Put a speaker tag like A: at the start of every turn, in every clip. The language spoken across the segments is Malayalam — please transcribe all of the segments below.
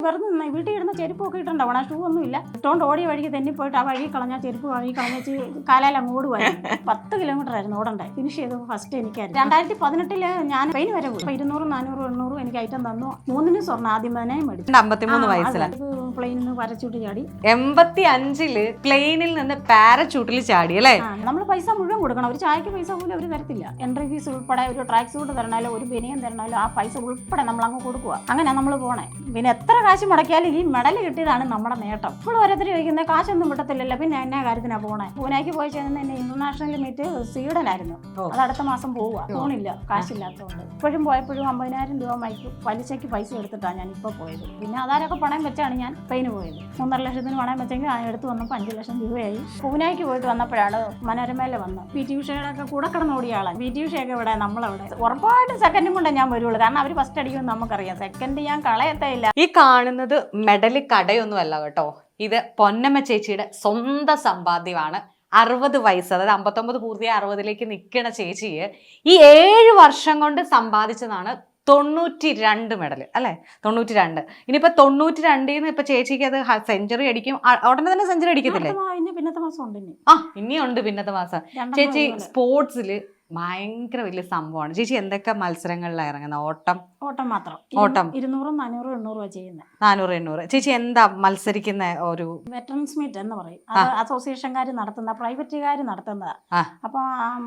A: വെറുതെ വീട്ടിൽ ഇടുന്ന ചെരുപ്പൊക്കെ ഇട്ടുണ്ടാവണം, ആ ഷൂ ഒന്നും ഇല്ല. ഇട്ടുകൊണ്ട് ഓടിയ വഴിക്ക് തന്നെ പോയിട്ട് ആ വഴി കളഞ്ഞ ചെരുപ്പ് വഴി കളഞ്ഞ് കാലാല ഓടുവായിരുന്നു. 10 കിലോമീറ്റർ ആയിരുന്നു ഓടണ്ടേ. ഫിനിഷ് ചെയ്തപ്പോൾ ഫസ്റ്റ് എനിക്കായിരുന്നു. 2018 ഞാൻ സ്പെയിൻ വരെ പോയി. 200, 400, 800 എനിക്ക് ഐറ്റം തന്നു. 3 സ്വർണ്ണം ആദ്യം തന്നെ മേടിച്ചു.
B: 53 വയസ്സിലാണ്
A: പ്ലെയിനിൽ നിന്ന് പാരച്യൂട്ട് ചാടി.
B: 85 പ്ലെയിനിൽ നിന്ന് പാരച്യൂട്ടിൽ ചാടി അല്ലേ?
A: നമ്മൾ പൈസ മുഴുവൻ കൊടുക്കണം. ഒരു ചായക്ക് പൈസ പോലും അവർ തരത്തില്ല. എൻട്രി ഫീസ് ഉൾപ്പെടെ ഒരു ട്രാക്ക് സൂട്ട് തരണാലോ ഒരു ബനിയൻ തരണാലോ ആ പൈസ ഉൾപ്പെടെ നമ്മൾ അങ്ങ് കൊടുക്കുക. അങ്ങനെ നമ്മൾ പോണേ. പിന്നെ എത്ര കാശ് മുടക്കിയാലും ഈ മെഡൽ കിട്ടിയതാണ് നമ്മുടെ നേട്ടം. ഇപ്പോൾ ഓരോരുത്തർ ചോദിക്കുന്നത് കാശൊന്നും കിട്ടത്തില്ലല്ലോ, പിന്നെ എന്നാ കാര്യത്തിനാണ് പോണേ. പൂനെക്ക് പോയി ചെയ്യുന്ന എന്നെ ഇന്റർനാഷണൽ മീറ്റ് സ്വീഡനായിരുന്നു. അത് അടുത്ത മാസം പോവുക. ഫോണില്ല, കാശില്ലാത്തതുകൊണ്ട്. ഇപ്പോഴും പോയപ്പോഴും 50,000 രൂപ പലിശയ്ക്ക് പൈസ എടുത്തിട്ടാണ് ഞാൻ ഇപ്പോൾ പോയത്. പിന്നെ അതാരൊക്കെ പണയം വെച്ചാണ് ഞാൻ സ്പെയിന് പോയത്. 3.5 ലക്ഷത്തിന് പണയം വെച്ചെങ്കിൽ എടുത്ത് വന്നപ്പോൾ 5 ലക്ഷം രൂപയായി. പൂനെക്ക് പോയിട്ട് വന്നപ്പോഴാണ് മനോരമയിൽ വന്ന് PT ഉഷയുടെയൊക്കെ കൂടെ കിടന്നോടിയ ആളാണ്. PT ഉഷയൊക്കെ ഇവിടെ നമ്മളവിടെ ഉറപ്പായിട്ടും സെക്കൻഡും കൊണ്ടേ ഞാൻ വരുള്ളൂ. കാരണം അവർ ഫസ്റ്റ് അടിക്കുമെന്ന് നമുക്കറിയാം. സെക്കൻഡ് ഞാൻ കളയത്തേ ഇല്ല.
B: ഈ കാണുന്നത് മെഡല് കടയൊന്നും അല്ല കേട്ടോ, ഇത് പൊന്നമ്മ ചേച്ചിയുടെ സ്വന്തം സമ്പാദ്യമാണ്. 60 വയസ്സ്, അതായത് 59 പൂർത്തിയായി 60ലേക്ക് നിൽക്കണ ചേച്ചിയെ ഈ 7 വർഷം കൊണ്ട് സമ്പാദിച്ചതാണ് 92 മെഡൽ അല്ലേ? 92. ഇനിയിപ്പോ 92 ഇപ്പൊ ചേച്ചിക്ക് അത് സെഞ്ചുറി അടിക്കും. ഉടനെ തന്നെ സെഞ്ചുറി അടിക്കത്തില്ലേ?
A: പിന്നത്തെ മാസം ഉണ്ട്.
B: ഇനിയുണ്ട് പിന്നത്തെ മാസം. ചേച്ചി സ്പോർട്സിൽ ഭയങ്കര വലിയ സംഭവമാണ്. ചേച്ചി എന്തൊക്കെ മത്സരങ്ങളിലാണ് ഇറങ്ങുന്നത്? ഓട്ടം
A: മാത്രം. 200, 400, 800 ചെയ്യുന്നത്.
B: 400, 800. ചേച്ചി എന്താ മത്സരിക്കുന്ന? ഒരു
A: വെറ്ററൻസ് മീറ്റ് എന്ന് പറയും. അത് അസോസിയേഷൻകാർ നടത്തുന്ന, പ്രൈവറ്റുകാർ നടത്തുന്നതാ. അപ്പൊ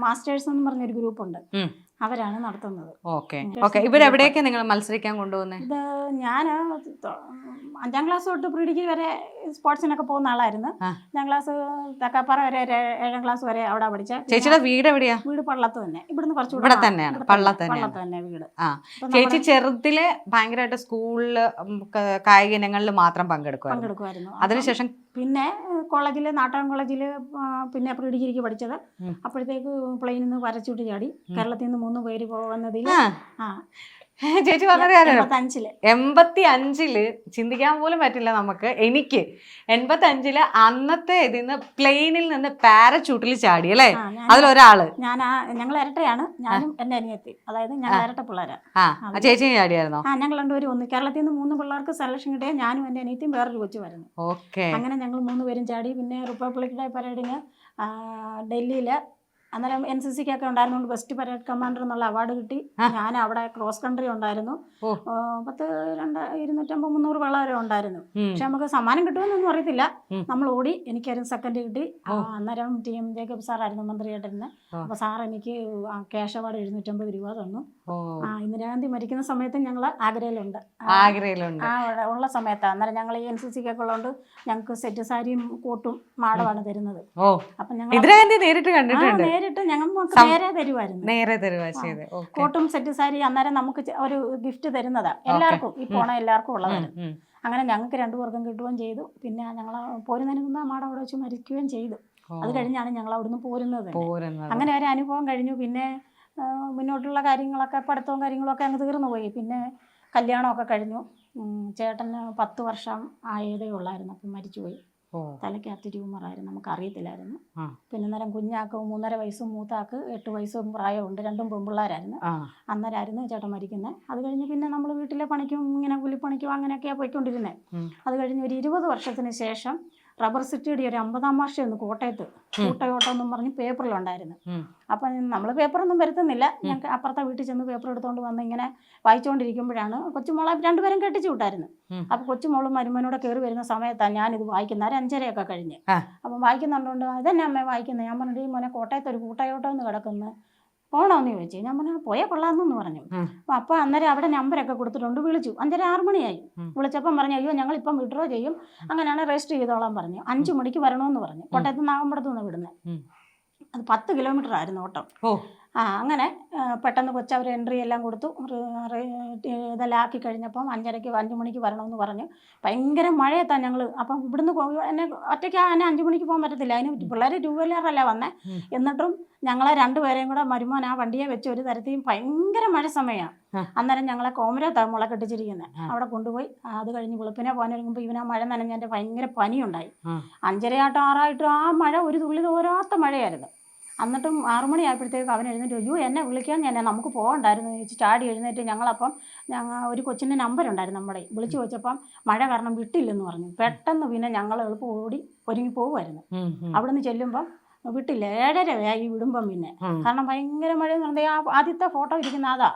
A: മാസ്റ്റേഴ്സ് എന്ന് പറഞ്ഞൊരു ഗ്രൂപ്പ് ഉണ്ട്, അവരാണ് നടത്തുന്നത്.
B: ഓക്കെ. ഇവരെവിടെയൊക്കെ നിങ്ങൾ മത്സരിക്കാൻ കൊണ്ടുപോകുന്നത്?
A: ഇത് ഞാൻ 5ാം ക്ലാസ് തൊട്ട് പ്രീ ഡിഗ്രി വരെ സ്പോർട്സിനൊക്കെ പോകുന്ന ആളായിരുന്നു. 5ാം ക്ലാസ് തക്കാപ്പാറ വരെ 7ാം ക്ലാസ് വരെ അവിടെ പഠിച്ച.
B: ചേച്ചിയുടെ വീട് എവിടെയാ?
A: വീട് പള്ളത്ത് തന്നെ. ഇവിടുന്ന് കുറച്ചുകൂടെ
B: ഇവിടെ തന്നെയാണ്, പള്ളത്ത് തന്നെ വീട്. ചേച്ചി ചെറുതില് ഭയങ്കരമായിട്ട് സ്കൂളില് കായിക ഇനങ്ങളിൽ മാത്രം പങ്കെടുക്കുമായിരുന്നു. അതിനുശേഷം പിന്നെ
A: കോളേജില്, നാട്ടകം കോളേജില് പിന്നെ പ്രീ ഡിഗ്രിക്ക് പഠിച്ചത്. അപ്പോഴത്തേക്ക് പ്ലെയിനിൽ നിന്ന് പാരച്യൂട്ട് ചാടി. കേരളത്തിൽ നിന്ന് 3 പേര് പോകുന്നതിൽ
B: ചേച്ചി വളരെ 85 ചിന്തിക്കാൻ പോലും പറ്റില്ല നമുക്ക്. എനിക്ക് 85 അന്നത്തെ ഇതിന്ന് പ്ലെയിനിൽ നിന്ന് പാരച്യൂട്ടിൽ ചാടി അല്ലേ? അതിലൊരാള്
A: ഞങ്ങൾ ഇരട്ടയാണ്. ഞാനും എന്റെ അനിയത്തി, അതായത് ഞങ്ങൾ ഇരട്ട പിള്ളേരാ.
B: ചേച്ചി ചാടിയായിരുന്നോ?
A: ഞങ്ങൾ രണ്ടുപേരും ഒന്ന്. കേരളത്തിൽ നിന്ന് 3 പിള്ളേർക്ക് സെലക്ഷൻ കിട്ടിയ ഞാനും എന്റെ അനിയത്തിയും വേറൊരു കൊച്ചുമായിരുന്നു. അങ്ങനെ ഞങ്ങൾ 3 പേരും ചാടി. പിന്നെ റിപ്പബ്ലിക് ഡേ പരേഡിന് ഡൽഹിയില് അന്നേരം NCCക്കൊക്കെ ഉണ്ടായിരുന്നുകൊണ്ട് ബെസ്റ്റ് പരേഡ് കമാൻഡർ എന്നുള്ള അവാർഡ് കിട്ടി. ഞാൻ അവിടെ ക്രോസ് കൺട്രി ഉണ്ടായിരുന്നു. 250, 300 വളരെ ഉണ്ടായിരുന്നു. പക്ഷെ നമുക്ക് സമ്മാനം കിട്ടുമെന്നൊന്നും അറിയത്തില്ല. നമ്മൾ ഓടി. എനിക്കൊരു സെക്കൻഡ് കിട്ടി. അന്നേരം TM ജേക്കബ് സാറായിരുന്നു മന്ത്രിയായിട്ടിരുന്നത്. അപ്പൊ സാർ എനിക്ക് ക്യാഷ് അവാർഡ് 750 രൂപ തന്നു. ഇന്ദിരാഗാന്ധി മരിക്കുന്ന സമയത്ത് ഞങ്ങൾ ആഗ്രയിലുണ്ട് ഉള്ള സമയത്താണ്. അന്നേരം ഞങ്ങൾ ഈ NCCക്കൊക്കെ ഉള്ളതുകൊണ്ട് ഞങ്ങൾക്ക് സെറ്റ് സാരിയും കോട്ടും മാടമാണ് തരുന്നത്. അപ്പൊ ഞങ്ങൾ നേരിട്ട് ഞങ്ങൾക്ക് നേരെ തരുമായിരുന്നു. കോട്ടും സെറ്റ് സാരി അന്നേരം നമുക്ക് ഒരു ഗിഫ്റ്റ് തരുന്നതാ എല്ലാവർക്കും. ഈ പോണ എല്ലാവർക്കും ഉള്ളതാണ്. അങ്ങനെ ഞങ്ങൾക്ക് 2 പേർക്കും കിട്ടുകയും ചെയ്തു. പിന്നെ ഞങ്ങൾ പോരുന്നതിന് മുമ്പ് മാട അവിടെ വെച്ച് മരിക്കുകയും ചെയ്തു. അത് കഴിഞ്ഞാണ് ഞങ്ങൾ അവിടുന്ന് പോരുന്നത്. അങ്ങനെ ഒരു അനുഭവം കഴിഞ്ഞു. പിന്നെ മുന്നോട്ടുള്ള കാര്യങ്ങളൊക്കെ, പഠിത്തവും കാര്യങ്ങളൊക്കെ അങ്ങ് തീർന്നു പോയി. പിന്നെ കല്യാണമൊക്കെ കഴിഞ്ഞു. ചേട്ടന് 10 വർഷം ആയതേ ഉള്ളായിരുന്നു. അപ്പം മരിച്ചുപോയി. തലയ്ക്കകത്ത് ട്യൂമറായിരുന്നു, നമുക്ക് അറിയത്തില്ലായിരുന്നു. പിന്നെ അന്നേരം കുഞ്ഞാക്ക് 3.5 വയസ്സും മൂത്താക്ക് 8 വയസ്സും പ്രായമുണ്ട്. 2 പെൺപിള്ളേരായിരുന്നു. അന്നേരമായിരുന്നു ചേട്ടൻ മരിക്കുന്നത്. അത് കഴിഞ്ഞ് പിന്നെ നമ്മൾ വീട്ടിലെ പണിക്കും ഇങ്ങനെ കൂലിപ്പണിക്കും അങ്ങനെയൊക്കെയാണ് പോയിക്കൊണ്ടിരുന്നത്. അത് കഴിഞ്ഞ് ഒരു 20 വർഷത്തിന് ശേഷം റബ്ബർ സിറ്റിയുടെ ഒരു 50ാം വാർഷികം ഒന്ന് കോട്ടയത്ത് കൂട്ടയോട്ടം എന്നും പറഞ്ഞ് പേപ്പറിലുണ്ടായിരുന്നു. അപ്പം നമ്മൾ പേപ്പറൊന്നും വരുത്തുന്നില്ല. ഞങ്ങൾക്ക് അപ്പുറത്തെ വീട്ടിൽ ചെന്ന് പേപ്പർ എടുത്തുകൊണ്ട് വന്ന് ഇങ്ങനെ വായിച്ചുകൊണ്ടിരിക്കുമ്പോഴാണ് കൊച്ചുമോളെ 2 പേരും കെട്ടിച്ചു വിട്ടായിരുന്നു. അപ്പോൾ കൊച്ചുമോളും മരുമനോടെ കയറി വരുന്ന സമയത്താണ് ഞാനിത് വായിക്കുന്നത്. 5:30 കഴിഞ്ഞ്. അപ്പം വായിക്കുന്നുണ്ടോണ്ട് അതെന്നെ അമ്മ വായിക്കുന്നത്. ഞാൻ പറഞ്ഞു, മോനെ കോട്ടയത്ത് ഒരു കൂട്ടയോട്ടം ഒന്ന് കിടക്കുന്നു, പോകണമെന്ന് ചോദിച്ചു. ഞാൻ പറഞ്ഞു പോയാൽ കൊള്ളാമെന്ന് പറഞ്ഞു. അപ്പോൾ അന്നേരം അവിടെ നമ്പരൊക്കെ കൊടുത്തിട്ടുണ്ട്. വിളിച്ചു. 5:30, 6 മണിയായി. വിളിച്ചപ്പം പറഞ്ഞു, അയ്യോ ഞങ്ങളിപ്പം വിഡ്രോ ചെയ്യും, അങ്ങനെയാണ് രജിസ്റ്റർ ചെയ്തോളാൻ പറഞ്ഞു. 5 മണിക്ക് വരണമെന്ന് പറഞ്ഞു. കോട്ടയത്ത് നാഗമ്പടത്തു നിന്ന് വിടുന്നത്. അത് 10 കിലോമീറ്റർ ആയിരുന്നു ഓട്ടം. അങ്ങനെ പെട്ടെന്ന് കൊച്ചവർ എൻട്രി എല്ലാം കൊടുത്തു. ഇതെല്ലാം ആക്കി കഴിഞ്ഞപ്പം 5 മണിക്ക് വരണമെന്ന് പറഞ്ഞു. ഭയങ്കര മഴയെത്താൻ ഞങ്ങൾ. അപ്പം ഇവിടുന്ന് എന്നെ ഒറ്റയ്ക്ക് 5 മണിക്ക് പോകാൻ പറ്റത്തില്ല. അതിന് പിള്ളേർ 2 വീലറല്ല വന്നേ. എന്നിട്ടും ഞങ്ങളെ 2 പേരെയും കൂടെ മരുമോൻ ആ വണ്ടിയെ വെച്ച് ഒരു തരത്തിലും ഭയങ്കര മഴ സമയമാണ്. അന്നേരം ഞങ്ങളെ കോമരത്താണ് മുള കെട്ടിച്ചിരിക്കുന്നത്. അവിടെ കൊണ്ടുപോയി. അത് കഴിഞ്ഞ് വെളുപ്പിനെ പോകാനൊരുങ്ങുമ്പോൾ ഇവനാ മഴ നനഞ്ഞതിൻ്റെ ഭയങ്കര പനിയുണ്ടായി. 5:30 6 ആ മഴ ഒരു തുള്ളി തോരാത്ത മഴയായിരുന്നു. എന്നിട്ടും 6 മണിയായപ്പോഴത്തേക്ക് അവൻ എഴുന്നേറ്റ്, അയ്യോ എന്നെ വിളിക്കാൻ നമുക്ക് പോകണ്ടായിരുന്നു ചോദിച്ച് ചാടി എഴുന്നേറ്റ്. ഞങ്ങളപ്പം ഞങ്ങൾ ഒരു കൊച്ചിൻ്റെ നമ്പർ ഉണ്ടായിരുന്നു നമ്മുടെ വിളിച്ചു ചോദിച്ചപ്പം മഴ കാരണം വിട്ടില്ലെന്ന് പറഞ്ഞു. പെട്ടെന്ന് പിന്നെ ഞങ്ങൾ എളുപ്പം ഓടി ഒരുങ്ങി പോകുമായിരുന്നു. അവിടെ നിന്ന് ചെല്ലുമ്പം വിട്ടില്ല, 7:30 വിടുമ്പം പിന്നെ, കാരണം ഭയങ്കര മഴ. ആദ്യത്തെ ഫോട്ടോ ഇരിക്കുന്ന അതാ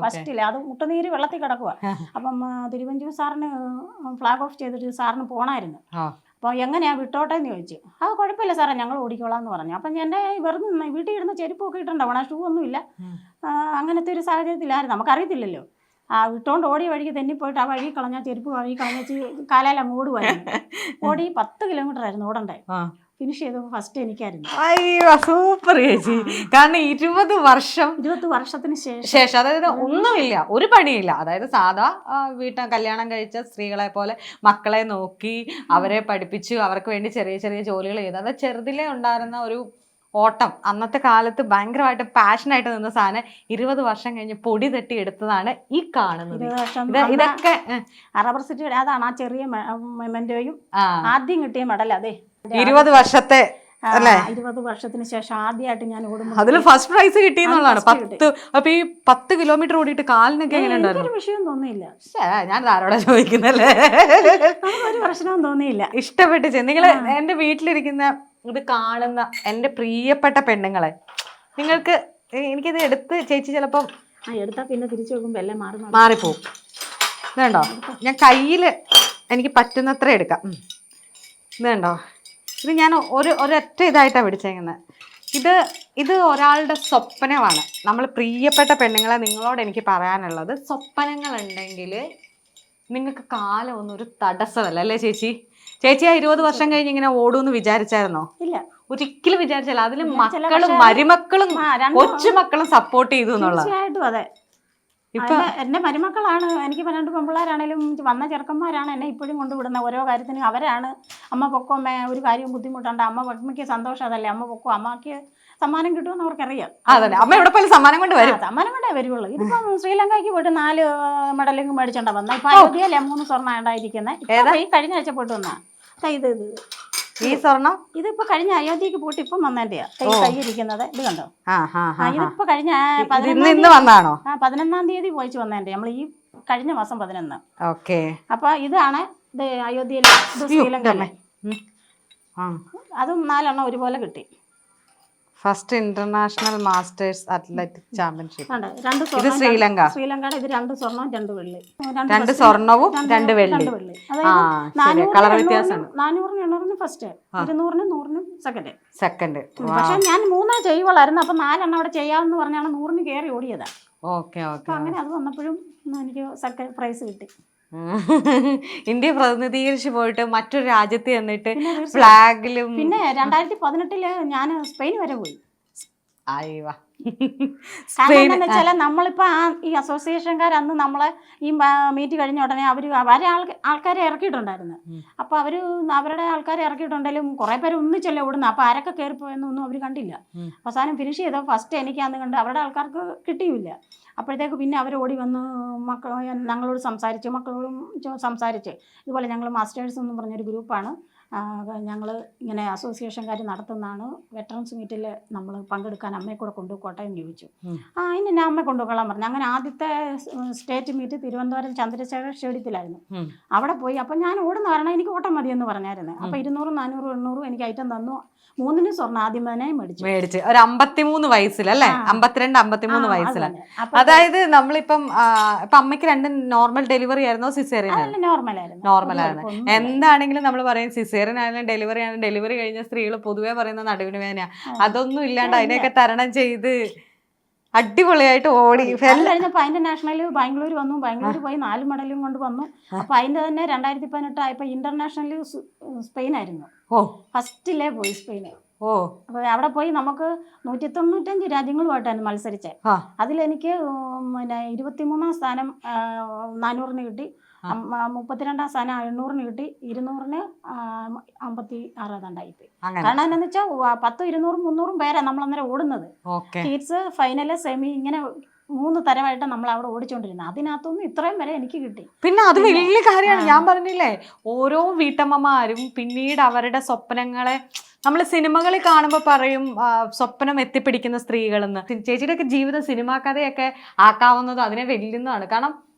A: ഫസ്റ്റില്, അത് മുട്ടുനീര് വെള്ളത്തിൽ കിടക്കുക. അപ്പം തിരുവഞ്ചൂർ സാറിന് ഫ്ലാഗ് ഓഫ് ചെയ്തിട്ട് സാറിന് പോണായിരുന്നു. അപ്പോൾ എങ്ങനെയാ വിട്ടോട്ടെ എന്ന് ചോദിച്ചു. അത് കുഴപ്പമില്ല സാറേ, ഞങ്ങൾ ഓടിക്കോളാം എന്ന് പറഞ്ഞു. അപ്പം എൻ്റെ വെറുതെ വീട്ടിൽ ഇടുന്ന ചെരുപ്പൊക്കെ ഇട്ടുണ്ടാവണം, ഷൂ ഒന്നുമില്ല. അങ്ങനത്തെ ഒരു സാഹചര്യത്തിലായിരുന്നു, നമുക്കറിയത്തില്ലല്ലോ. വിട്ടോണ്ട് ഓടിയ വഴിക്ക് തെന്നിപ്പോയിട്ട് ആ വഴി കളഞ്ഞാൽ ചെരുപ്പ് വഴി കളഞ്ഞ് കാലാല മൂടുമായിരുന്നു. ഓടി 10 കിലോമീറ്റർ ആയിരുന്നു ഓടണ്ടേ. ഫിനിഷ് ചെയ്തപ്പോൾ ഫസ്റ്റ് എനിക്കായിരുന്നു.
B: അയ്യോ സൂപ്പർ ചേച്ചി. കാരണം 20
A: വർഷത്തിന്
B: ശേഷം, അതായത് ഒന്നുമില്ല, ഒരു പണിയില്ല, അതായത് സാധാ കല്യാണം കഴിച്ച സ്ത്രീകളെ പോലെ മക്കളെ നോക്കി അവരെ പഠിപ്പിച്ചു, അവർക്ക് വേണ്ടി ചെറിയ ചെറിയ ജോലികൾ ചെയ്തു. അത് ചെറുതിലേ ഉണ്ടായിരുന്ന ഒരു ഓട്ടം, അന്നത്തെ കാലത്ത് ഭയങ്കരമായിട്ട് പാഷനായിട്ട് നിന്ന സാധനം 20 വർഷം കഴിഞ്ഞ് പൊടി തട്ടി എടുത്തതാണ് ഈ കാണുന്നത്. ഇതൊക്കെ
A: റബ്ബർ സിറ്റിയുടെ അതാണ് ആ ചെറിയ മെമന്റോയും ആദ്യം കിട്ടിയ മെഡൽ. അതെ
B: 20 വർഷത്തെ
A: 20 വർഷത്തിന് ശേഷം ആദ്യമായിട്ട് ഞാൻ ഓടുമ്പോൾ
B: അതിൽ ഫസ്റ്റ് പ്രൈസ് കിട്ടിയെന്നുള്ളതാണ്. 10 അപ്പൊ ഈ 10 കിലോമീറ്റർ ഓടിയിട്ട് കാലിനൊക്കെ എങ്ങനെ ഉണ്ടായിരുന്നു?
A: ഒരു വിഷയം തോന്നിയില്ല.
B: ഞാൻ ആരോടാ ചോദിക്കുന്നല്ലേ,
A: ഒരു പ്രശ്നവും തോന്നിയില്ല.
B: ഇഷ്ടപ്പെട്ട് നിങ്ങൾ എന്റെ വീട്ടിലിരിക്കുന്ന ഇത് കാണുന്ന എൻ്റെ പ്രിയപ്പെട്ട പെണ്ണുങ്ങളെ, നിങ്ങൾക്ക് എനിക്കിത് എടുത്ത് ചേച്ചി ചിലപ്പം
A: എടുത്താൽ പിന്നെ തിരിച്ചു നോക്കുമ്പോൾ എല്ലാം
B: മാറിപ്പോവും. ഇതുണ്ടോ, ഞാൻ കയ്യിൽ എനിക്ക് പറ്റുന്നത്ര എടുക്കാം. ഇതുണ്ടോ, ഇത് ഞാൻ ഒരൊറ്റ ഇതായിട്ടാണ് പിടിച്ചേക്കുന്നത്. ഇത് ഒരാളുടെ സ്വപ്നമാണ്. നമ്മൾ പ്രിയപ്പെട്ട പെണ്ണുങ്ങളെ നിങ്ങളോട് എനിക്ക് പറയാനുള്ളത്, സ്വപ്നങ്ങളുണ്ടെങ്കിൽ നിങ്ങൾക്ക് കാലമൊന്നും ഒരു തടസ്സമല്ല, അല്ലേ ചേച്ചി? ചേച്ചി ആ 20 വർഷം കഴിഞ്ഞ് ഇങ്ങനെ ഓടുമെന്ന് വിചാരിച്ചായിരുന്നോ?
A: ഇല്ല,
B: ഒരിക്കലും വിചാരിച്ചില്ല. അതിലും മക്കളും മരുമക്കളും കൊച്ചുമക്കളും സപ്പോർട്ട് ചെയ്തു എന്നുള്ളത്.
A: തീർച്ചയായിട്ടും അതെ. ഇപ്പൊ എന്റെ മരുമക്കളാണ്, എനിക്ക് 2 പെൺപിള്ളേരാണേലും വന്ന ചെറുക്കന്മാരാണ് എന്നെ ഇപ്പോഴും കൊണ്ടുവിടുന്നത് ഓരോ കാര്യത്തിനും. അവരാണ് അമ്മ പൊക്കോ, അമ്മ ഒരു കാര്യവും ബുദ്ധിമുട്ടുണ്ട്, അമ്മയ്ക്ക് സന്തോഷം അതല്ലേ, അമ്മ പൊക്കോ, അമ്മക്ക് സമ്മാനം കിട്ടുമെന്ന് അവർക്കറിയാം.
B: അതല്ലേ, അമ്മ ഇവിടെ പോലും സമ്മാനം കൊണ്ട് വരും.
A: സമ്മാനം കൊണ്ടേ വരുവുള്ളൂ. ഇതിപ്പം ശ്രീലങ്കയ്ക്ക് പോയിട്ട് 4 മെഡലും മേടിച്ചോണ്ടാ വന്ന. ഇപ്പൊ അയോധ്യയിലെ 3 സ്വർണ്ണം ഉണ്ടായിരിക്കുന്നത്. ഈ കഴിഞ്ഞ ആഴ്ച പോയിട്ട് വന്നാ ഇത്
B: ഈ സ്വർണം
A: ഇതിപ്പോ കഴിഞ്ഞ അയോധ്യക്ക് പോയിട്ട് ഇപ്പം വന്നതിന്റെയാ കൈയിരിക്കുന്നത്. ഇത് കണ്ടോ, ഇതിപ്പോ കഴിഞ്ഞ 11-ാം തീയതി പോയിച്ച് വന്നതിന്റെ, നമ്മൾ ഈ കഴിഞ്ഞ മാസം 11.
B: ഓക്കെ.
A: അപ്പൊ ഇതാണ് ഇത് അയോധ്യയിലെ, ശ്രീലങ്കയിലെ. അതും 4 എണ്ണം ഒരുപോലെ കിട്ടി.
B: First international masters athletic championship.
A: ഇത്
B: ശ്രീലങ്ക.
A: ശ്രീലങ്കയുടെ ഇത് 2 സ്വർണം 2 വെള്ളി.
B: 2 സ്വർണവും 2 വെള്ളി.
A: അതായത് 400-800 ഫസ്റ്റ്, 200-100 സെക്കൻഡ്. പക്ഷെ ഞാൻ 3 ചെയ്യുവളായിരുന്നു. അപ്പൊ 4 എണ്ണം അവിടെ ചെയ്യാമെന്ന് പറഞ്ഞാണ് 100-ന് കയറി ഓടിയതാ. അങ്ങനെ അത് വന്നപ്പോഴും എനിക്ക് സെക്കൻഡ് പ്രൈസ് കിട്ടി.
B: ഇന്ത്യ പ്രതിനിധീകരിച്ച് പോയിട്ട് മറ്റൊരു രാജ്യത്ത് ചെന്നിട്ട് ഫ്ലാഗിലും.
A: പിന്നെ 2018 ഞാൻ സ്പെയിൻ വരെ പോയി. കാരണം നമ്മളിപ്പോ ഈ അസോസിയേഷൻകാർ അന്ന് നമ്മളെ ഈ മീറ്റ് കഴിഞ്ഞ ഉടനെ അവരെ ആൾക്കാരെ ഇറക്കിയിട്ടുണ്ടായിരുന്നു. അപ്പൊ അവരുടെ ആൾക്കാരെ ഇറക്കിയിട്ടുണ്ടെങ്കിലും കുറെ പേര് ഒന്നിച്ചല്ലേ ഓടുന്നത്. അപ്പൊ ആരൊക്കെ കയറിപ്പോയെന്നൊന്നും അവർ കണ്ടില്ല. അവസാനം ഫിനിഷ് ചെയ്തോ ഫസ്റ്റ് എനിക്കാന്ന് കണ്ട് അവരുടെ ആൾക്കാർക്ക് കിട്ടിയില്ല. അപ്പോഴത്തേക്ക് പിന്നെ അവർ ഓടി വന്ന് ഞങ്ങളോട് സംസാരിച്ച്, മക്കളോടും സംസാരിച്ച്, ഇതുപോലെ ഞങ്ങൾ മാസ്റ്റേഴ്സ് എന്ന് പറഞ്ഞൊരു ഗ്രൂപ്പാണ്, ഞങ്ങൾ ഇങ്ങനെ അസോസിയേഷൻകാർ നടത്തുന്നതാണ്, വെറ്ററൻസ് മീറ്റിൽ നമ്മൾ പങ്കെടുക്കാൻ അമ്മയെ കൂടെ കൊണ്ടുപോയിക്കോട്ടെ എന്ന് ചോദിച്ചു. അതിന് ഞാൻ അമ്മയെ കൊണ്ടുപോയിക്കൊള്ളാൻ പറഞ്ഞു. അങ്ങനെ ആദ്യത്തെ സ്റ്റേറ്റ് മീറ്റ് തിരുവനന്തപുരം ചന്ദ്രശേഖർ സ്റ്റേഡിയത്തിലായിരുന്നു. അവിടെ പോയി. അപ്പം ഞാൻ ഓടുന്ന കാരണം എനിക്ക് ഓട്ടം മതിയെന്ന് പറഞ്ഞായിരുന്നു. അപ്പോൾ 200, 400, 800 എനിക്ക് ഐറ്റം തന്നു. 3-ന് സ്വർണ്ണം ആദ്യം തന്നെ മേടിച്ചു.
B: ഒരു 53 വയസ്സിലല്ലേ, 52-53 വയസ്സിലാണ്. അതായത് നമ്മളിപ്പം ഇപ്പൊ അമ്മയ്ക്ക് 2 നോർമൽ ഡെലിവറി ആയിരുന്നോ സിസേറിയൻ? നോർമലായിരുന്നു. എന്താണെങ്കിലും നമ്മൾ പറയും സിസേറിയൻ ആയാലും ഡെലിവറി ആയാലും, ഡെലിവറി കഴിഞ്ഞ സ്ത്രീകൾ പൊതുവെ പറയുന്ന നടുവിന് വേദന, അതൊന്നും ഇല്ലാണ്ട് അതിനെയൊക്കെ തരണം ചെയ്ത് അടിപൊളിയായിട്ട് ഓടി.
A: കഴിഞ്ഞപ്പോൾ അതിന്റെ നാഷണൽ ബാംഗ്ലൂർ വന്നു. ബാംഗ്ലൂർ പോയി 4 മെഡലും കൊണ്ട് വന്നു. അപ്പൊ അതിന്റെ തന്നെ 2018 ആയപ്പോ ഇന്റർനാഷണൽ സ്പെയിൻ ആയിരുന്നു. ഫസ്റ്റിലേ പോയി സ്പെയിന്. അപ്പൊ അവിടെ പോയി നമുക്ക് 195 രാജ്യങ്ങളുമായിട്ടാണ് മത്സരിച്ചത്. അതിലെനിക്ക് 23-ാം സ്ഥാനം 400-ന് കിട്ടി, 32-ാം സ്ഥാനം 800-ന് കിട്ടി, 200-ന് 56 ഏതാണ്ടായിപ്പോയി. കാരണം എന്താണെന്ന് വെച്ചാൽ 10, 200, 300 പേരാ നമ്മൾ അന്നേരം ഓടുന്നത്. ഹീറ്റ്സ്, ഫൈനല്, സെമി, ഇങ്ങനെ 3 തരമായിട്ട് നമ്മൾ അവിടെ ഓടിച്ചോണ്ടിരുന്നത്. അതിനകത്തൊന്നും ഇത്രയും വരെ എനിക്ക് കിട്ടി.
B: പിന്നെ അത് വലിയ കാര്യമാണ്. ഞാൻ പറഞ്ഞില്ലേ, ഓരോ വീട്ടമ്മമാരും പിന്നീട് അവരുടെ സ്വപ്നങ്ങളെ നമ്മൾ സിനിമകളിൽ കാണുമ്പോൾ പറയും സ്വപ്നം എത്തിപ്പിടിക്കുന്ന സ്ത്രീകളെന്ന്. ചേച്ചിയുടെ ഒക്കെ ജീവിതം സിനിമാ കഥയൊക്കെ ആക്കാവുന്നതും അതിനെ വെല്ലുന്നതാണ്. കാരണം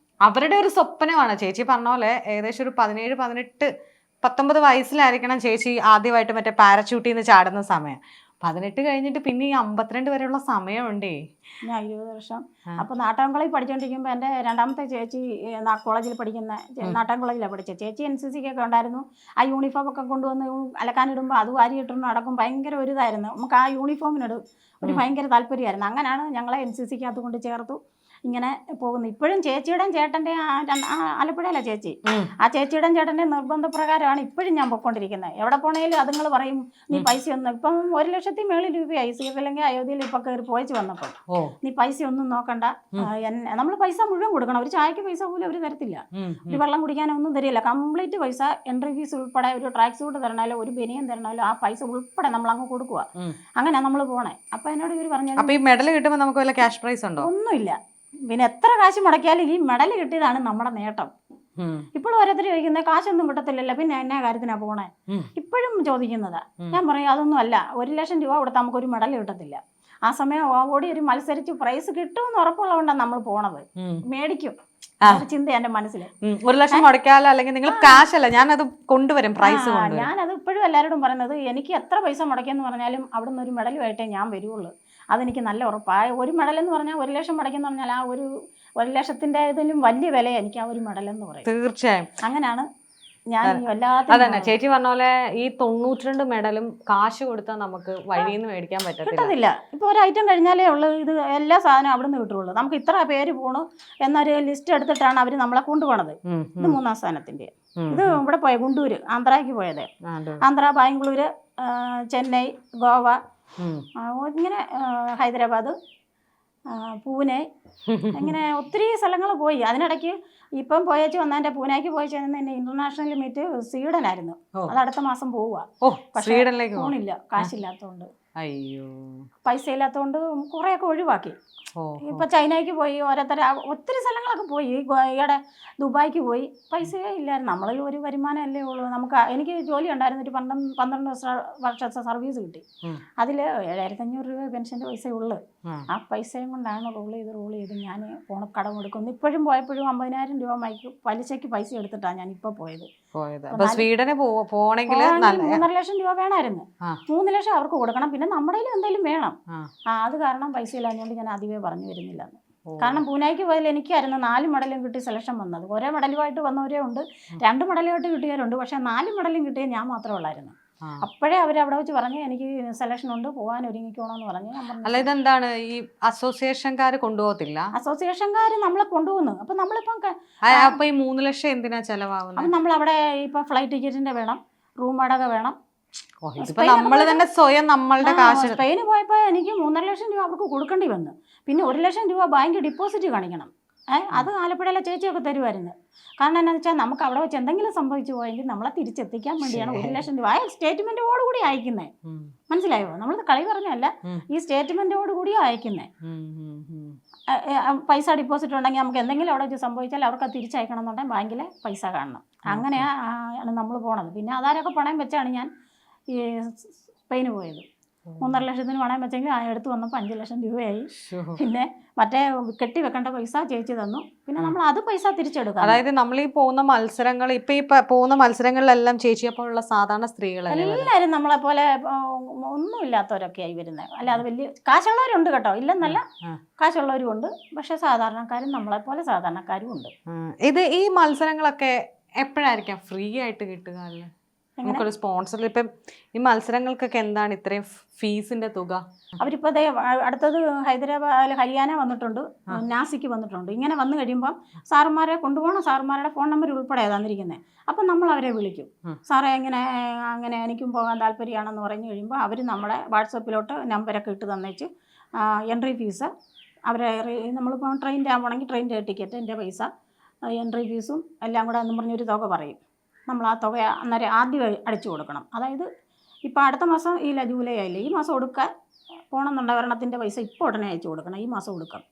B: അവരുടെ ഒരു സ്വപ്നമാണ്. ചേച്ചി പറഞ്ഞ പോലെ ഏകദേശം ഒരു 17, 18, 19 വയസ്സിലായിരിക്കണം ചേച്ചി ആദ്യമായിട്ട് മറ്റേ പാരച്യൂട്ടിൽ നിന്ന് ചാടുന്ന സമയം. 18 കഴിഞ്ഞിട്ട് പിന്നെ ഈ 52 വരെയുള്ള സമയമുണ്ടേ.
A: ഞാൻ 20 വർഷം. അപ്പോൾ നാട്ടാൻകുളയിൽ പഠിച്ചുകൊണ്ടിരിക്കുമ്പോൾ എൻ്റെ രണ്ടാമത്തെ ചേച്ചി കോളേജിൽ പഠിക്കുന്ന നാട്ടാൻ കോളേജിലാണ് പഠിച്ചത്. ചേച്ചി NCC ഒക്കെ ഉണ്ടായിരുന്നു. ആ യൂണിഫോം ഒക്കെ കൊണ്ടുവന്ന് അലക്കാനിടുമ്പോൾ അത് വാരിയിട്ടുണ്ട് നടക്കും. ഭയങ്കര ഒരു ഇതായിരുന്നു. നമുക്ക് ആ യൂണിഫോമിനോട് ഒരു ഭയങ്കര താല്പര്യമായിരുന്നു. അങ്ങനെയാണ് ഞങ്ങളെ NCCക്കകത്ത് കൊണ്ട് ചേർത്തു. ഇങ്ങനെ പോകുന്നു. ഇപ്പോഴും ചേച്ചിയുടെയും ചേട്ടൻ്റെ ആലപ്പുഴയിലെ ചേച്ചി, ആ ചേച്ചിയുടെയും ചേട്ടൻ്റെ നിർബന്ധപ്രകാരമാണ് ഇപ്പോഴും ഞാൻ പൊയ്ക്കൊണ്ടിരിക്കുന്നത്. എവിടെ പോണേലും അതുങ്ങൾ പറയും നീ പൈസ ഒന്നും, ഇപ്പം 1,00,000 മേളിൽ രൂപയായി ശ്രീലങ്ക അയോധ്യയിൽ ഇപ്പൊ കയറി പോയിച്ച് വന്നപ്പോൾ. നീ പൈസ ഒന്നും നോക്കണ്ട, നമ്മൾ പൈസ മുഴുവൻ കൊടുക്കണം. ഒരു ചായക്ക് പൈസ പോലും അവർ തരത്തില്ല, ഒരു വെള്ളം കുടിക്കാനൊന്നും തരില്ല. കംപ്ലീറ്റ് പൈസ, എൻട്രി ഫീസ് ഉൾപ്പെടെ, ഒരു ട്രാക്ക് സൂട്ട് തരണമല്ലോ ഒരു ബനിയൻ തരണമല്ലോ ആ പൈസ ഉൾപ്പെടെ നമ്മൾ അങ്ങ് കൊടുക്കുക. അങ്ങനെ നമ്മൾ പോണേ. അപ്പൊ എന്നോട് ഇവർ പറഞ്ഞു,
B: അപ്പൊ ഈ മെഡൽ കിട്ടുമ്പോൾ നമുക്ക് വല്ല ക്യാഷ് പ്രൈസ് ഉണ്ടോ?
A: ഒന്നുമില്ല. പിന്നെ എത്ര കാശ് മുടക്കിയാലും ഈ മെഡൽ കിട്ടിയതാണ് നമ്മുടെ നേട്ടം. ഇപ്പോഴും ഓരോരുത്തർ ചോദിക്കുന്നത് കാശൊന്നും കിട്ടത്തില്ലല്ലോ പിന്നെ എന്നാ കാര്യത്തിനാ പോണേ, ഇപ്പോഴും ചോദിക്കുന്നതാ. ഞാൻ പറയും അതൊന്നും അല്ല, 1,00,000 രൂപ കൊടുത്താൽ നമുക്കൊരു മെഡൽ കിട്ടത്തില്ല. ആ സമയം ഓടി ഒരു മത്സരിച്ച് പ്രൈസ് കിട്ടുമെന്ന് ഉറപ്പുള്ളതുകൊണ്ടാണ് നമ്മൾ പോണത്. മേടിക്കും ചിന്ത എന്റെ മനസ്സിൽ.
B: 1,00,000 മുടക്കാലോ, അല്ലെങ്കിൽ നിങ്ങൾ കാശ് അല്ല ഞാനത് കൊണ്ടുവരും പ്രൈസ്.
A: ഞാനത് ഇപ്പോഴും എല്ലാവരോടും പറയുന്നത്, എനിക്ക് എത്ര പൈസ മുടക്കിയെന്ന് പറഞ്ഞാലും അവിടെ നിന്ന് ഒരു മെഡലുമായിട്ടേ ഞാൻ വരുള്ളൂ. അതെനിക്ക് നല്ല ഉറപ്പാണ്. ഒരു മെഡലെന്ന് പറഞ്ഞാൽ 1,00,000 മുടക്കിയെന്ന് പറഞ്ഞാൽ ആ ഒരു 1,00,000ന്റെ ഇതിലും വലിയ വില എനിക്ക് ആ ഒരു മെഡലെന്ന് പറയും.
B: തീർച്ചയായും
A: അങ്ങനെയാണ് ഞാൻ
B: അതന്നെ ചേച്ചി പറഞ്ഞ പോലെ ഈ 92 മെഡലും കാശ് കൊടുത്താൽ നമുക്ക് വഴിയിൽ നിന്ന് മേടിക്കാൻ
A: പറ്റത്തില്ല. ഇപ്പൊ ഒരു ഐറ്റം കഴിഞ്ഞാലേ ഉള്ളൂ ഇത് എല്ലാ സാധനവും അവിടെ നിന്ന് കിട്ടുള്ളൂ. നമുക്ക് ഇത്ര പേര് പോണു എന്നൊരു ലിസ്റ്റ് എടുത്തിട്ടാണ് അവർ നമ്മളെ കൊണ്ടുപോണത്. ഇത് 3ാം സ്ഥാനത്തിന്റെ. ഇത് ഇവിടെ പോയ ഗുണ്ടൂര്, ആന്ധ്രയ്ക്ക് പോയത്. ആന്ധ്ര, ബാംഗ്ലൂര്, ചെന്നൈ, ഗോവ, ഇങ്ങനെ ഹൈദരാബാദ്, പൂനെ, ഇങ്ങനെ ഒത്തിരി സ്ഥലങ്ങൾ പോയി. അതിനിടയ്ക്ക് ഇപ്പം പോയേച്ച് വന്നതിൻ്റെ പൂനെക്ക് പോയി ചെന്ന് എൻ്റെ ഇന്റർനാഷണൽ മീറ്റ് സ്വീഡനായിരുന്നു. അത് അടുത്ത മാസം പോവുക. പക്ഷേ പോണില്ല, കാശില്ലാത്തതുകൊണ്ട്.
B: അയ്യോ,
A: പൈസ ഇല്ലാത്തതുകൊണ്ട് കുറേയൊക്കെ ഒഴിവാക്കി. ഇപ്പൊ ചൈനയ്ക്ക് പോയി, ഓരോരുത്തർ ഒത്തിരി സ്ഥലങ്ങളൊക്കെ പോയി. ഈയിടെ ദുബായിക്ക് പോയി. പൈസയേ ഇല്ലായിരുന്നു. നമ്മൾ ഒരു വരുമാനം അല്ലേ ഉള്ളൂ. എനിക്ക് ജോലി ഉണ്ടായിരുന്നു. ഒരു 12 വർഷത്തെ സർവീസ് കിട്ടി. അതിൽ 7,500 രൂപ പെൻഷൻ്റെ പൈസ ഉള്ളു. ആ പൈസയും കൊണ്ടാണ് റോൾ ചെയ്ത് ഞാൻ കടം കൊടുക്കുന്നു. ഇപ്പോഴും പോയപ്പോഴും 50,000 രൂപ പലിശയ്ക്ക് പൈസ എടുത്തിട്ടാണ് ഞാൻ ഇപ്പൊ പോയത്.
B: സ്വീഡന് പോണെങ്കിൽ
A: 3,50,000 രൂപ വേണമായിരുന്നു. 3 ലക്ഷം അവർക്ക് കൊടുക്കണം, പിന്നെ നമ്മുടെ എന്തെങ്കിലും വേണം. അത് കാരണം പൈസ ഇല്ലാഞ്ഞുകൊണ്ട് ഞാൻ ആദ്യമേ പറഞ്ഞു വരുന്നില്ല. കാരണം പൂനെക്ക് പോയാൽ എനിക്കായിരുന്നു 4 മെഡലും കിട്ടി സെലക്ഷൻ വന്നത്. ഒരേ മെഡലുമായിട്ട് വന്നവരേ ഉണ്ട്, 2 മെഡലുമായിട്ട് കിട്ടിയവരുണ്ട്. പക്ഷെ 4 മെഡലും കിട്ടിയ ഞാൻ മാത്രമേ ഉള്ളായിരുന്നു. അപ്പോഴേ അവരവിടെ വെച്ച് പറഞ്ഞു എനിക്ക് സെലക്ഷൻ ഉണ്ട്, പോകാൻ ഒരുങ്ങിക്കോണമെന്ന് പറഞ്ഞു.
B: അല്ല, ഇതെന്താണ് ഈ അസോസിയേഷൻകാർ കൊണ്ടുപോകത്തില്ല?
A: അസോസിയേഷൻകാർ നമ്മളെ കൊണ്ടുപോകുന്നു. അപ്പൊ നമ്മളിപ്പം
B: ഈ 3 ലക്ഷം എന്തിനാ ചെലവാകുന്നത്?
A: അപ്പൊ നമ്മളവിടെ ഇപ്പൊ ഫ്ലൈറ്റ് ടിക്കറ്റിന്റെ വേണം, റൂം വാടക വേണം.
B: നമ്മൾ തന്നെ സ്വയം നമ്മളുടെ കാശ്.
A: സ്പെയിന് പോയപ്പോൾ എനിക്ക് 3,50,000 രൂപ അവർക്ക് കൊടുക്കേണ്ടി വന്നു. പിന്നെ 1,00,000 രൂപ ബാങ്ക് ഡിപ്പോസിറ്റ് കാണിക്കണം. അത് ആലപ്പുഴയിലെ ചേച്ചിയൊക്കെ തരുമായിരുന്നു. കാരണം എന്താണെന്ന് വെച്ചാൽ നമുക്ക് അവിടെ വെച്ച് എന്തെങ്കിലും സംഭവിച്ചു പോയെങ്കിൽ നമ്മളെ തിരിച്ചെത്തിക്കാൻ വേണ്ടിയാണ് 1,00,000 രൂപ സ്റ്റേറ്റ്മെന്റോട് കൂടി അയക്കുന്നത്. മനസ്സിലായോ? നമ്മൾ കളി പറഞ്ഞല്ല, ഈ സ്റ്റേറ്റ്മെന്റോട് കൂടി അയക്കുന്നത്. പൈസ ഡിപ്പോസിറ്റ് ഉണ്ടെങ്കിൽ നമുക്ക് എന്തെങ്കിലും അവിടെ വെച്ച് സംഭവിച്ചാൽ അവർക്ക് തിരിച്ചയക്കണം എന്നുണ്ടെങ്കിൽ ബാങ്കിലെ പൈസ കാണണം. അങ്ങനെയാണ് നമ്മൾ പോണത്. പിന്നെ ആധാരമൊക്കെ പണയം വെച്ചാണ് ഞാൻ ഈ സ്പെയിന് പോയത്. 3.5 ലക്ഷത്തിന് പണയം വെച്ചെങ്കിൽ എടുത്ത് വന്നപ്പോൾ 5 ലക്ഷം രൂപയായി. പിന്നെ മറ്റേ കെട്ടി വെക്കേണ്ട പൈസ ചേച്ചി തന്നു. പിന്നെ നമ്മൾ അത് പൈസ തിരിച്ചെടുക്കാം.
B: അതായത് നമ്മൾ ഈ പോകുന്ന മത്സരങ്ങൾ, ഇപ്പൊ ഈ പോകുന്ന മത്സരങ്ങളിലെല്ലാം ചേച്ചിയെപ്പോലുള്ള സാധാരണ സ്ത്രീകളെല്ലാവരും
A: നമ്മളെ പോലെ ഒന്നും ഇല്ലാത്തവരൊക്കെയായി വരുന്നത്. അല്ലാതെ വലിയ കാശുള്ളവരുണ്ട് കേട്ടോ, ഇല്ലെന്നല്ല, കാശുള്ളവരും ഉണ്ട്. പക്ഷെ സാധാരണക്കാരും നമ്മളെപ്പോലെ സാധാരണക്കാരും ഉണ്ട്.
B: ഈ മത്സരങ്ങളൊക്കെ എപ്പോഴായിരിക്കാം ഫ്രീ ആയിട്ട് കിട്ടുക? അല്ലേ നമുക്കൊരു സ്പോൺസർ ഇപ്പം ഈ മത്സരങ്ങൾക്കൊക്കെ എന്താണ് ഇത്രയും ഫീസിന്റെ തുക?
A: അവരിപ്പോൾ അടുത്തത് ഹൈദരാബാദ്, ഹരിയാന വന്നിട്ടുണ്ട്, നാസിക്ക് വന്നിട്ടുണ്ട്. ഇങ്ങനെ വന്നു കഴിയുമ്പം സാറുമാരെ കൊണ്ടുപോകണം. സാറുമാരുടെ ഫോൺ നമ്പർ ഉൾപ്പെടെ തന്നിരിക്കുന്നത്. അപ്പം നമ്മൾ അവരെ വിളിക്കും. സാറേ അങ്ങനെ എനിക്കും പോകാൻ താല്പര്യമാണെന്ന് പറഞ്ഞു കഴിയുമ്പോൾ അവർ നമ്മുടെ വാട്സപ്പിലോട്ട് നമ്പരൊക്കെ ഇട്ട് തന്നേച്ച് എൻട്രി ഫീസ്, അവരെ നമ്മളിപ്പോൾ ട്രെയിനിൻ്റെ ആകുവാണെങ്കിൽ ട്രെയിനിൻ്റെ ടിക്കറ്റിൻ്റെ പൈസ, എൻട്രി ഫീസും എല്ലാം കൂടെ എന്ന് പറഞ്ഞൊരു തുക പറയും. നമ്മൾ ആ തുക അന്നേരം ആദ്യം അടിച്ചു കൊടുക്കണം. അതായത് ഇപ്പോൾ അടുത്ത മാസം ജൂലൈ ആയില്ലേ, ഈ മാസം കൊടുക്കാൻ പോകണമെന്നുണ്ടെങ്കിൽ ഒരെണ്ണത്തിൻ്റെ പൈസ ഇപ്പോൾ ഉടനെ അയച്ചു കൊടുക്കണം. ഈ മാസം കൊടുക്കണം.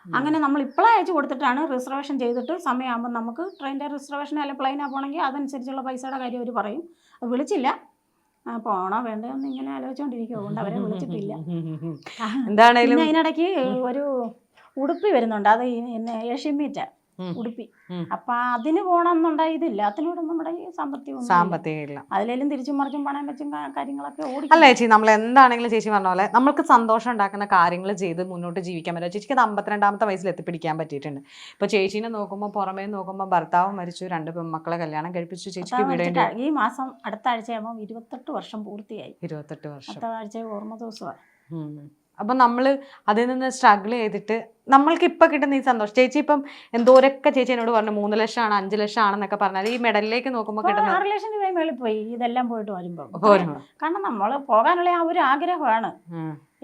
A: അങ്ങനെ നമ്മൾ ഇപ്പോഴേ അയച്ചു കൊടുത്തിട്ടാണ് റിസർവേഷൻ ചെയ്തിട്ട് സമയമാകുമ്പോൾ നമുക്ക് ട്രെയിനിൻ്റെ റിസർവേഷൻ അല്ലെങ്കിൽ പ്ലെയിനാണ് പോകണമെങ്കിൽ അതനുസരിച്ചുള്ള പൈസയുടെ കാര്യം അവർ പറയും. അത് വിളിച്ചില്ല, പോണോ വേണ്ടോ എന്ന് ഇങ്ങനെ ആലോചിച്ചുകൊണ്ടിരിക്കും. അതുകൊണ്ട് അവരെ വിളിച്ചിട്ടില്ല. പിന്നെ അതിനിടയ്ക്ക് ഒരു ഉടുപ്പി വരുന്നുണ്ട്, അത് ഏഷ്യൻ മീറ്റ്. ഉടുപ്പി.
B: ഉം.
A: അപ്പൊ അതിന് പോകണമെന്നുണ്ടായി ഇതില്ല, അതിനോട് നമ്മുടെ ഈ
B: സാമ്പത്തികം ഇല്ല.
A: അതിലേലും തിരിച്ചും മറിച്ചും പണം വെച്ചും കാര്യങ്ങളൊക്കെ
B: അല്ല ചേച്ചി, നമ്മൾ എന്താണെങ്കിലും ചേച്ചി പറഞ്ഞ പോലെ നമ്മൾക്ക് സന്തോഷം ഉണ്ടാക്കുന്ന കാര്യങ്ങൾ ചെയ്ത് മുന്നോട്ട് ജീവിക്കാൻ പറ്റും. ചേച്ചിക്ക് അത് 52ാമത്തെ വയസ്സിൽ എത്തിപ്പിടിക്കാൻ പറ്റിയിട്ടുണ്ട്. ഇപ്പൊ ചേച്ചീനെ നോക്കുമ്പോൾ പുറമേ നോക്കുമ്പോൾ ഭർത്താവ് മരിച്ചു, 2 പെൺമക്കളെ കല്യാണം കഴിപ്പിച്ചു, ചേച്ചിക്ക് വീടേണ്ടി.
A: ഈ മാസം അടുത്ത ആഴ്ചയാകുമ്പോൾ 28 വർഷം പൂർത്തിയായി.
B: 28 വർഷം.
A: അടുത്ത ആഴ്ച ഓർമ്മ ദിവസമാണ്.
B: അപ്പം നമ്മൾ അതിൽ നിന്ന് സ്ട്രഗിൾ ചെയ്തിട്ട് നമ്മൾക്ക് ഇപ്പം കിട്ടുന്ന ഈ സന്തോഷം. ചേച്ചി ഇപ്പം എന്തോരൊക്കെ ചേച്ചി എന്നോട് പറഞ്ഞു 3 ലക്ഷമാണ് 5 ലക്ഷം ആണെന്നൊക്കെ പറഞ്ഞാൽ ഈ മെഡലിലേക്ക് നോക്കുമ്പോൾ കിട്ടുന്ന
A: 6 ലക്ഷം രൂപ മേളിൽ പോയി ഇതെല്ലാം പോയിട്ട് വരുമ്പോൾ. കാരണം നമ്മൾ പോകാനുള്ള ആ ഒരു ആഗ്രഹമാണ്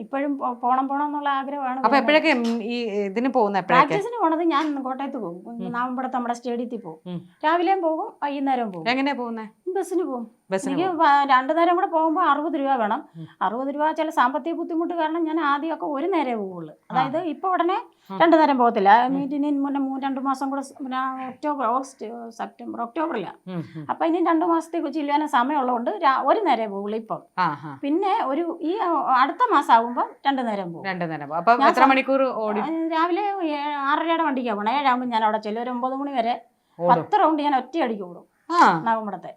A: ഇപ്പോഴും, പോണം എന്നുള്ള ആഗ്രഹമാണ്.
B: അപ്പൊ എപ്പോഴൊക്കെ ഈ ഇതിന് പോകുന്ന
A: പ്രാക്ടീസിന് പോണത് ഞാൻ കോട്ടയത്ത് പോകും, നാമമ്പടത്ത് നമ്മുടെ സ്റ്റേഡിയത്തിൽ പോകും. രാവിലെയും പോകും വൈകുന്നേരം പോകും.
B: എങ്ങനെയാ പോകുന്നത്?
A: ബസ്സിന് പോകും. എനിക്ക് 2 നേരം കൂടെ പോകുമ്പോൾ 60 രൂപ വേണം. 60 രൂപ ചില സാമ്പത്തിക ബുദ്ധിമുട്ട് കാരണം ഞാൻ ആദ്യമൊക്കെ 1 നേരമേ പോവുള്ളൂ. അതായത് ഇപ്പൊ ഉടനെ 2 നേരം പോകത്തില്ല. മീറ്റിന് മുന്നേ 2 മാസം കൂടെ ഒക്ടോബർ, ഓഗസ്റ്റ്, സെപ്റ്റംബർ, ഒക്ടോബറില്ല. അപ്പൊ ഇനി 2 മാസത്തേക്ക് ചെല്ലാൻ സമയമുള്ളതുകൊണ്ട് 1 നേരമേ പോവുള്ളൂ ഇപ്പം. പിന്നെ ഈ അടുത്ത മാസം ആകുമ്പോൾ 2 നേരം പോകും.
B: 2 നേരം. അപ്പൊ എത്ര മണിക്കൂർ ഓടി?
A: രാവിലെ 6:30 വണ്ടിക്കാണ് പോകണം. 7 ആകുമ്പോൾ ഞാൻ അവിടെ ചെല്ലും. ഒരു 9 മണി വരെ 10 റൗണ്ട് ഞാൻ ഒറ്റയടിക്ക് ഓടും നാഗമ്പടത്തെ.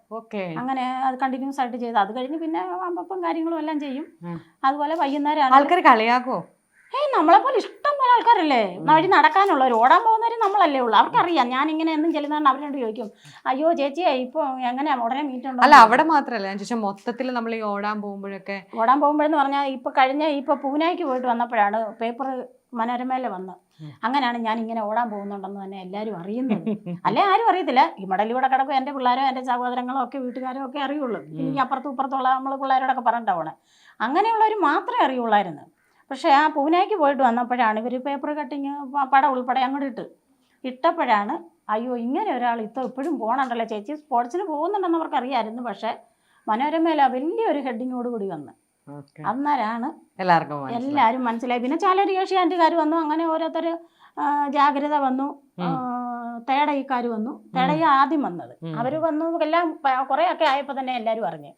A: അങ്ങനെ അത് കണ്ടിന്യൂസ് ആയിട്ട് ചെയ്ത് അത് കഴിഞ്ഞ് പിന്നെ അമ്പപ്പം കാര്യങ്ങളും എല്ലാം ചെയ്യും. അതുപോലെ വൈകുന്നേരം
B: ആൾക്കാർ കളിയാക്കോ?
A: നമ്മളെ പോലെ ഇഷ്ടം പോലെ ആൾക്കാരല്ലേ വഴി നടക്കാനുള്ളവർ, ഓടാൻ പോകുന്നവരും നമ്മളല്ലേ ഉള്ളു. അവർക്കറിയാം ഞാൻ ഇങ്ങനെ എന്നും ചെല്ലുന്നതാണ്. അവരോട് ചോദിക്കും, അയ്യോ ചേച്ചിയെ ഇപ്പൊ എങ്ങനെയാ ഉടനെ മീറ്റുണ്ടോ?
B: അല്ല അവിടെ മാത്രല്ല ഞാൻ ചോദിച്ചാൽ മൊത്തത്തിൽ നമ്മൾ ഈ ഓടാൻ പോകുമ്പോഴെന്ന്
A: പറഞ്ഞാൽ ഇപ്പൊ പൂനായ്ക്ക് പോയിട്ട് വന്നപ്പോഴാണ് പേപ്പർ മനോരമയില് വന്ന്. അങ്ങനെയാണ് ഞാൻ ഇങ്ങനെ ഓടാൻ പോകുന്നുണ്ടെന്ന് തന്നെ എല്ലാവരും അറിയുന്നത്. അല്ലെ ആരും അറിയത്തില്ല. ഈ മടലിലൂടെ കിടക്കും എൻ്റെ പിള്ളേരോ എൻ്റെ സഹോദരങ്ങളോ ഒക്കെ വീട്ടുകാരോ ഒക്കെ അറിയുള്ളൂ. എനിക്ക് അപ്പുറത്തും ഇപ്പുറത്തുള്ള നമ്മൾ പിള്ളേരോടൊക്കെ പറഞ്ഞിട്ടാവണേ. അങ്ങനെയുള്ളവർ മാത്രമേ അറിയുള്ളായിരുന്നു. പക്ഷേ ആ പൂനെക്ക് പോയിട്ട് വന്നപ്പോഴാണ് ഇവർ പേപ്പർ കട്ടിങ് പടം ഉൾപ്പെടെ അങ്ങോട്ട് ഇട്ടപ്പോഴാണ് അയ്യോ ഇങ്ങനെ ഒരാൾ ഇപ്പോഴും പോകണുണ്ടല്ലോ ചേച്ചി, സ്പോർട്സിന് പോകുന്നുണ്ടെന്ന് അവർക്ക് അറിയാമായിരുന്നു. പക്ഷേ മനോരമയില വലിയൊരു ഹെഡിങ്ങോട് കൂടി വന്ന് അന്നേരമാണ് എല്ലാവരും മനസ്സിലായി. പിന്നെ ചാലരി ഏഷ്യാനെറ്റുകാർ വന്നു. അങ്ങനെ ഓരോരുത്തർ ജാഗ്രത വന്നു. തേടയിക്കാർ വന്നു. തേടയ ആദ്യം വന്നത്. അവർ വന്നു എല്ലാം കുറേ ഒക്കെ ആയപ്പോൾ തന്നെ എല്ലാവരും അറിഞ്ഞു.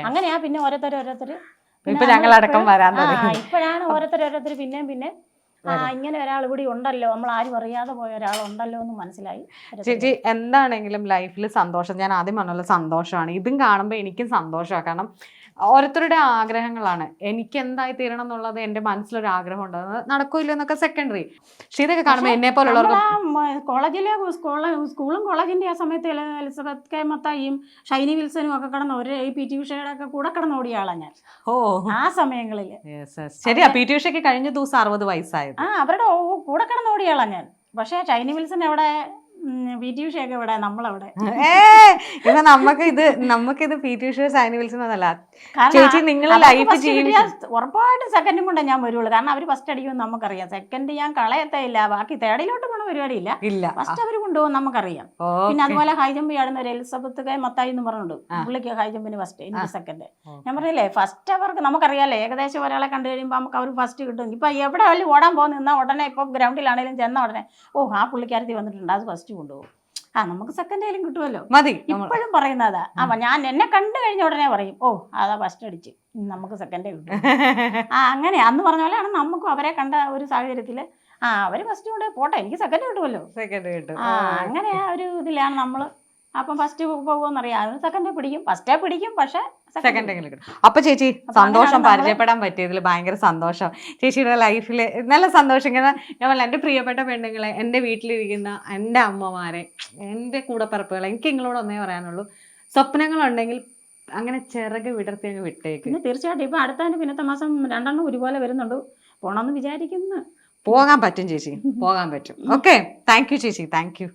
A: അങ്ങനെയാ പിന്നെ ഓരോരുത്തർ ഇപ്പോഴാണ് ഓരോരുത്തർ പിന്നെ ഇങ്ങനെ ഒരാൾ ഇവിടെ ഉണ്ടല്ലോ, നമ്മൾ ആരും അറിയാതെ പോയ ഒരാളുണ്ടല്ലോ എന്ന് മനസ്സിലായി.
B: ചേച്ചി എന്താണെങ്കിലും ലൈഫിൽ സന്തോഷം, ഞാൻ ആദ്യം പറഞ്ഞല്ലോ സന്തോഷമാണ്. ഇതും കാണുമ്പോൾ എനിക്കും സന്തോഷമാണ്. കാരണം ഓരോരുത്തരുടെ ആഗ്രഹങ്ങളും എനിക്ക് എന്തായി തീരണം എന്നുള്ളത് എൻ്റെ മനസ്സിലൊരു ആഗ്രഹം ഉണ്ട്. അത് നടക്കൂല്ലോ എന്നൊക്കെ സെക്കൻഡറി. പക്ഷെ ഇതൊക്കെ കാണുമ്പോൾ എന്നെ പോലുള്ളവർക്ക്
A: കോളേജിലെ സ്കൂളും കോളേജിന്റെ ആ സമയത്ത് എലിസബത്ത് കെ മത്തായിയും ഷൈനി വിൽസനും ഒക്കെ കിടന്ന് ഒരു PT ഉഷയുടെ ഒക്കെ കൂടെ കിടന്ന് ഓടിയ ആളാണ് ഞാൻ ആ സമയങ്ങളിൽ.
B: ശരിയാ, PT ഉഷയ്ക്ക് കഴിഞ്ഞ ദിവസം 60 വയസ്സായത്.
A: അവരുടെ കൂടെ കിടന്ന് ഓടിയ ആളാണ് ഞാൻ. പക്ഷെ ഷൈനി വിൽസൺ എവിടെ, PT ഉഷയൊക്കെ ഇവിടെ, നമ്മളവിടെ.
B: നമുക്കിത് PT ഉഷ ഷൈനി വിൽസൺ എന്നല്ല ചേച്ചി, നിങ്ങളെ ലൈഫ്
A: ഉറപ്പായിട്ടും സെക്കൻഡും കൊണ്ടേ ഞാൻ വരുള്ളൂ. കാരണം അവർ ഫസ്റ്റ് അടിക്കുമെന്ന് നമുക്കറിയാം. സെക്കൻഡ് ഞാൻ കളയത്തേയില്ല. ബാക്കി തേടിലോട്ട് പോണ പരിപാടിയില്ല. ഫസ്റ്റ് അവർ കൊണ്ടുപോകും നമുക്കറിയാം. പിന്നെ അതുപോലെ ഹൈ ജമ്പ് ചാടുന്ന ഒരു എലിസബത്ത് കെ മത്തായി എന്ന് പറഞ്ഞിട്ടുണ്ട്. പുള്ളിക്ക് ഹൈ ജമ്പിന് ഫസ്റ്റ്, എനിക്ക് സെക്കൻഡ്. ഞാൻ പറഞ്ഞില്ലേ ഫസ്റ്റ് അവർക്ക് നമുക്കറിയാലോ. ഏകദേശം ഒരാളെ കണ്ടു കഴിയുമ്പോൾ നമുക്ക് അവർ ഫസ്റ്റ് കിട്ടും. ഇപ്പൊ എവിടെ വല്ല ഓടാൻ പോകുന്ന നിന്നാൽ ഉടനെ ഇപ്പൊ ഗ്രൗണ്ടിലാണെങ്കിലും ചെന്ന ഉടനെ ആ പുള്ളിക്കാരത്തി വന്നിട്ടുണ്ട്, അത് ഫസ്റ്റ് കൊണ്ടുപോകും. നമുക്ക് സെക്കൻഡ് ആയാലും കിട്ടുമല്ലോ.
B: മതി
A: ഇപ്പോഴും പറയുന്നതാ. ഞാൻ എന്നെ കണ്ടു കഴിഞ്ഞ ഉടനെ പറയും അതാ ഫസ്റ്റ് അടിച്ച്, നമുക്ക് സെക്കൻഡേ കിട്ടും. അങ്ങനെ അന്ന് പറഞ്ഞ പോലെയാണ് നമുക്കും അവരെ കണ്ട ഒരു സാഹചര്യത്തില് അവര് ഫസ്റ്റ് കൊണ്ട് പോട്ടെ, എനിക്ക് സെക്കൻഡ് കിട്ടുമല്ലോ. അങ്ങനെ ആ ഒരു ഇതിലാണ് നമ്മള്. അപ്പം ഫസ്റ്റ് പോകുമെന്നറിയാം. സെക്കൻഡ് പിടിക്കും, ഫസ്റ്റേ പിടിക്കും, പക്ഷെ
B: സെക്കൻഡെങ്കിലും കിട്ടും. അപ്പൊ ചേച്ചി സന്തോഷം, പരിചയപ്പെടാൻ പറ്റിയതിൽ ഭയങ്കര സന്തോഷം. ചേച്ചിയുടെ ലൈഫിൽ നല്ല സന്തോഷം. ഇങ്ങനെ ഞാൻ എൻ്റെ പ്രിയപ്പെട്ട പെണ്ണുങ്ങളെ, എൻ്റെ വീട്ടിലിരിക്കുന്ന എൻ്റെ അമ്മമാരെ, എൻ്റെ കൂടപ്പിറപ്പുകളെ, എനിക്ക് നിങ്ങളോട് ഒന്നേ പറയാനുള്ളൂ, സ്വപ്നങ്ങളുണ്ടെങ്കിൽ അങ്ങനെ ചിറക് വിടർത്തി അങ്ങ് വിട്ടേക്ക്.
A: പിന്നെ തീർച്ചയായിട്ടും ഇപ്പൊ അടുത്ത പിന്നത്തെ മാസം 2 ഒരുപോലെ വരുന്നുണ്ട്. പോണമെന്ന് വിചാരിക്കുന്നു.
B: പോകാൻ പറ്റും ചേച്ചി, പോകാൻ പറ്റും. ഓക്കെ, താങ്ക് യു ചേച്ചി, താങ്ക് യു.